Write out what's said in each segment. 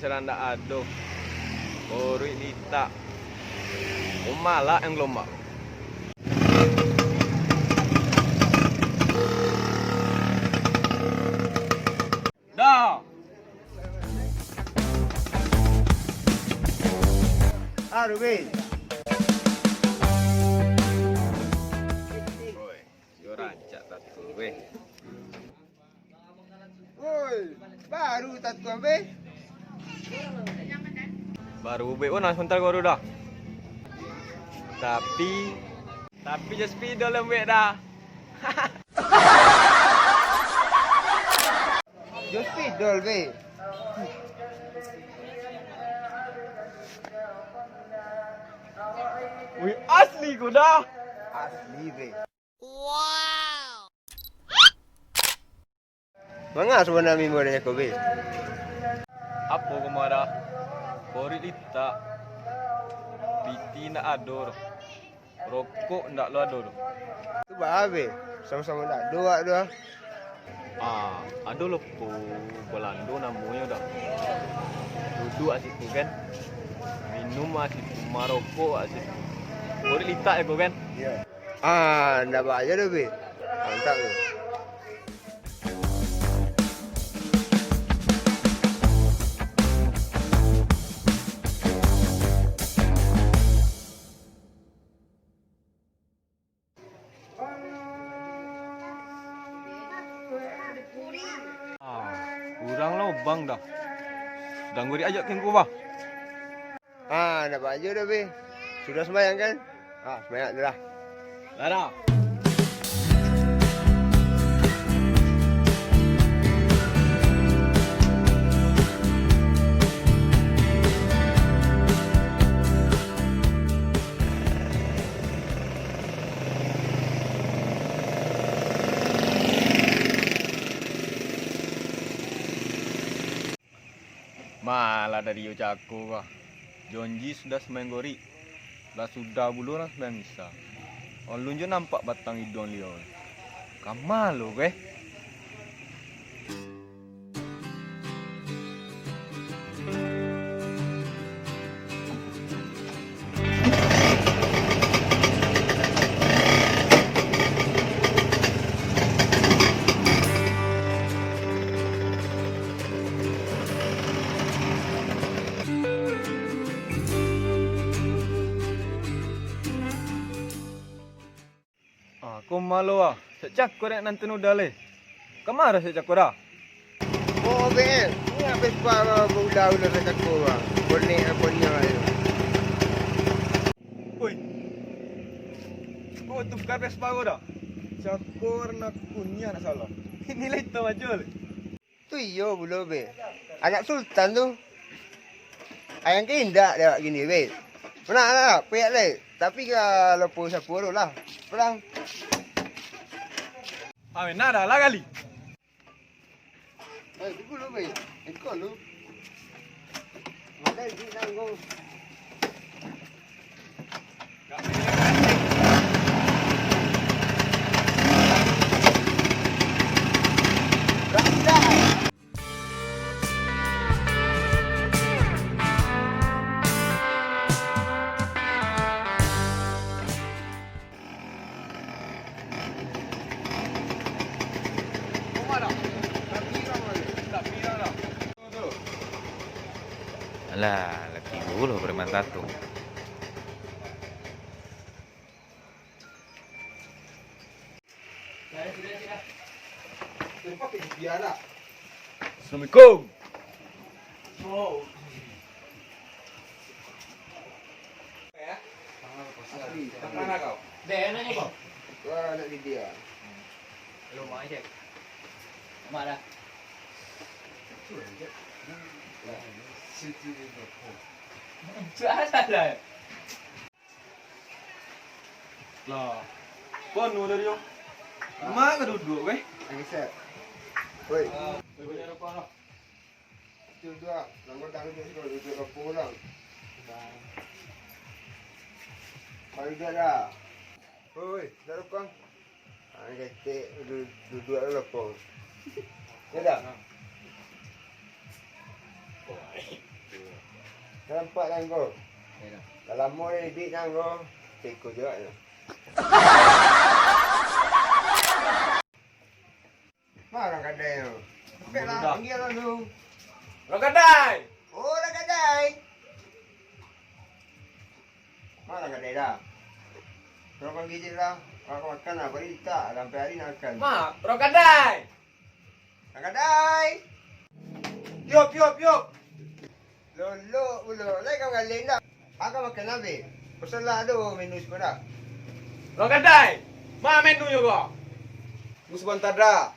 seranda ado. Ori lita. Umala yang lomba. Dah. Ruben. Oi, yo rancak tatu weh. Woi, baru tak tuan be. Baru be nak sebentar gua dah. Tapi just speedo lembek dah. Just pidol be. Wih, asli gua dah. Asli be. Wow. Manga sebenarnya memori aku be. Apa kau marah? Kori lita. Piti nak ador. Rokok ndak lo ador. Tu bah be. Sama-sama nak doa. Ada lepo Belando namanya dah. Duduk asyik tu kan. Minum asyik tu, marokok asyik tu. Kori lita ya kau kan? Ya. Ndak baca dah be. Mantap tu. Kurang lobang dah. Sedang gue diajak ke bah. Ndak baca dah be. Sudah sembahyang kan? Sembahyang dah. Dah. Malah dari ucapku kah. Jonji sudah semenggori. Lah sudah bulu orang sembilan bisa. Orang je nampak batang hidung dia. Kamal lo ke? Aku malu sejak korek nanti udah le. Kemana sejak dah? Oh be. Ni habis pa udah dekat gua. Bonek punya ayo. Oi. Kau tu bukan Vespa kau dah? Cakor nak punya nak salah. Ini lah itu majul. Tu iyo bulu be. Anak sultan tu. Ayang keindak dia gini be. Mana pihak le. Tapi kalau pun siapa lah. Perang. Nada lah kali. Tunggu lu be. Ikut lu. Mana di nanggung. Alah, laki dulu preman tato. Assalamualaikum. Mana kau? Dek, nanya kau. Wah, nak di dia. Hello, mak cek. Mak dah. Sudah salah. Lah. Pon nu dari yo. Mak ke duduk weh? Lagi set. Woi, Weh banyak apa lah? tu dua. Langgar tangan dia sudah duduk ke pulang. Baru dia dah. Woi, dah rupang. Ketik duduk dulu pun. Ya dah. Nampak kan kau? Ya dah. Kalau mau dia bit kan kau, ikut juga tu. Mana orang kedai tu? Baiklah, Budak. panggil lah tu. Orang kedai. Oh, orang kedai. Mana orang kedai dah? Kau panggil je lah. Kau makan lah, balik tak. Sampai hari nak makan. Mak, orang kedai. Orang kedai. Yup. Lolok pula. Lain kau kali tak? Aku makan habis. Pesalah tu menu semua dah. Orang kedai. Mak menu je kau. Musuh tak dah.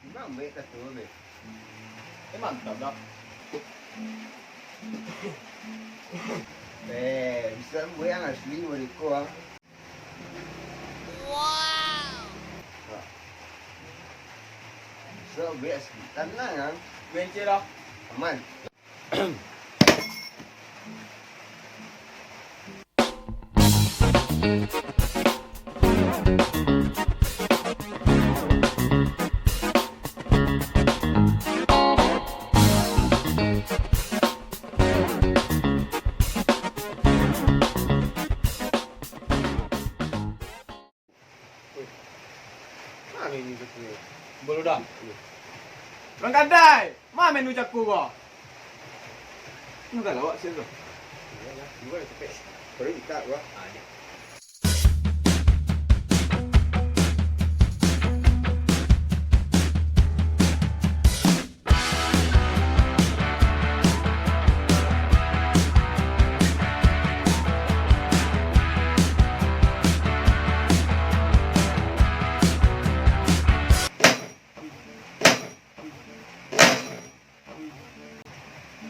Memang baik tak tu baik. Mantap dah. Bisa gue yang asli boleh kau. Wow. So gue asli. Tenang kan? Benci dah. Aman. Mana ini betul? Boleh dah. Orang kedai. Mak menu caku kau. Nak dah lawak sini tu. Dua cepet. Baru ikat gua.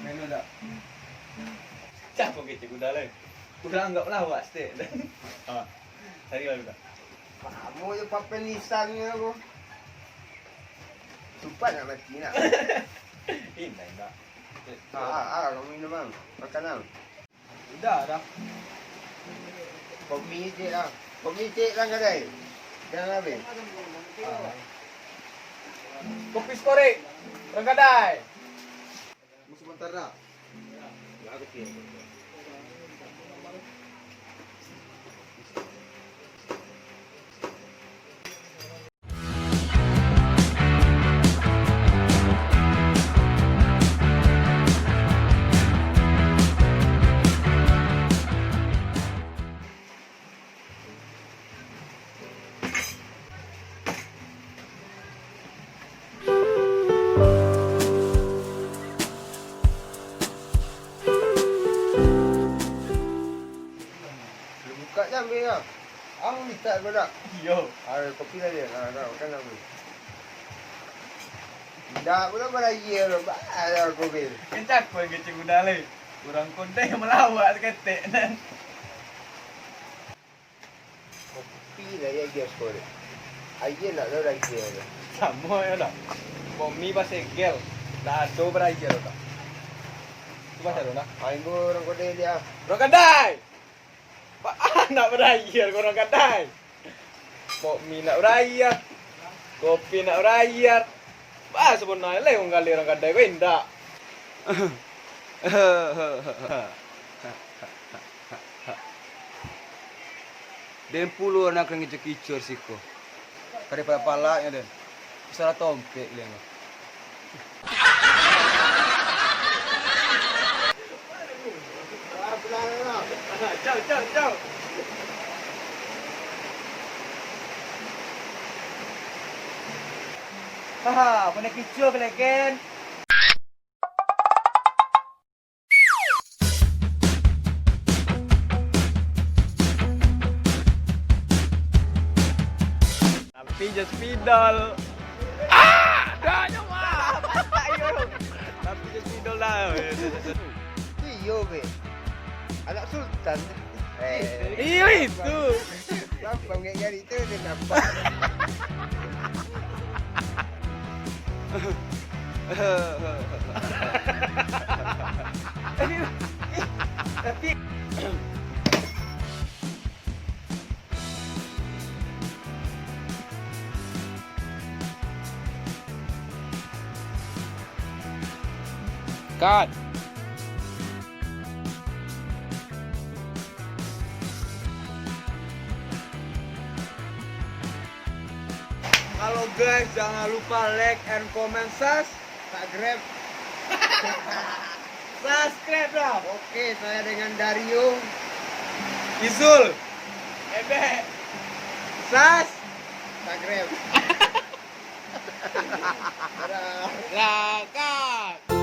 Menu dah. Cak kau kecik kuda lain. Kuda anggaplah awak steak. Hari lalu dah. Kamu je papan nisannya aku. Sumpah nak mati nak. Indah dah. Kamu minum bang. Makan bang. Dah. Kopi cik lah. Kopi cik lah kedai. Jangan habis. Kopi skorek. Orang kedai. Musuh bentar dah. Ya aku pilih. Buka je ambil lah. Aku minta kau tak? Yo. Kopi lah dia. Kau makan lah ambil. Tak pula beraya lah. Bahala kopi. Kencak kau yang kecik kuda lain. Kurang kodai melawak seketik. Kopi lah ya gas kau dia. Ayah nak tahu lagi dia. Sama ya dah. Kau mi pasal gel. Dah ada beraya dah tak. Tu pasal dah. Aing gua orang kodai dia. Orang kedai. Pak nak beraya orang kedai. Kok mi nak beraya. Kopi nak beraya. Bah sebenarnya lah orang kali orang kedai kau indah. Den puluh anak yang kicur siko. Daripada palaknya den. Salah tompek dia. Ciao. Haha, punya kicur keleken. Tapi je spidol. Dah nyawa. Ayo. Tapi je spidol dah. Iyo be. Anak sultan. Iyo itu. Apa mengenai itu dia nampak. Tapi cut. Halo guys, jangan lupa like and comment Subscribe. subscribe lah. Oke, saya dengan Dario. Izul. Sas. Subscribe. Dadah. Lah, cut.